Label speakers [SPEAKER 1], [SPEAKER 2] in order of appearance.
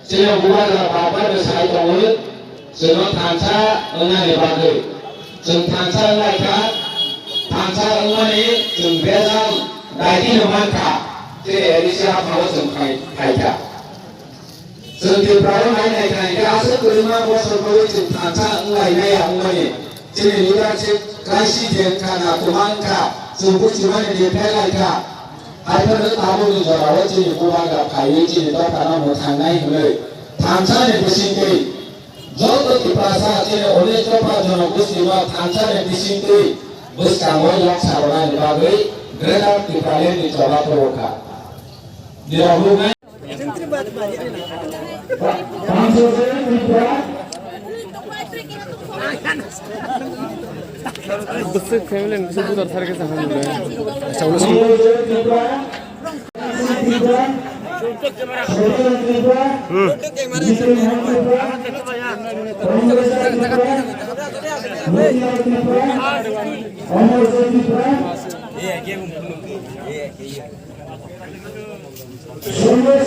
[SPEAKER 1] Sehingga buat apa-apa bersaing dengan semua tansa mengenai bagai, tansa mereka, tansa mengenai jumlah dari mereka, jadi siapa harus mereka. Setiap orang mereka ini asal kelima bos berpolitik tansa mengenai yang mengenai, jadi kita kasih dia karena mereka semua cuma di mereka. आइफोर ताबुनि जराव जिनि बुबागा खायै जिनि दखाना मो थांनाय होलै थांसानि बिसिंदै जत तिपासा जिनि अले जपा जन गुसिमा थांसानि बिसिंदै बुस्काङो luck सारनाय बागै ग्रेटा तिपालेनि जरा प्रवका दिराहुमै
[SPEAKER 2] बच्चे फैमिली से दूर थर के सामने ले अच्छा वो सुन
[SPEAKER 3] Sumber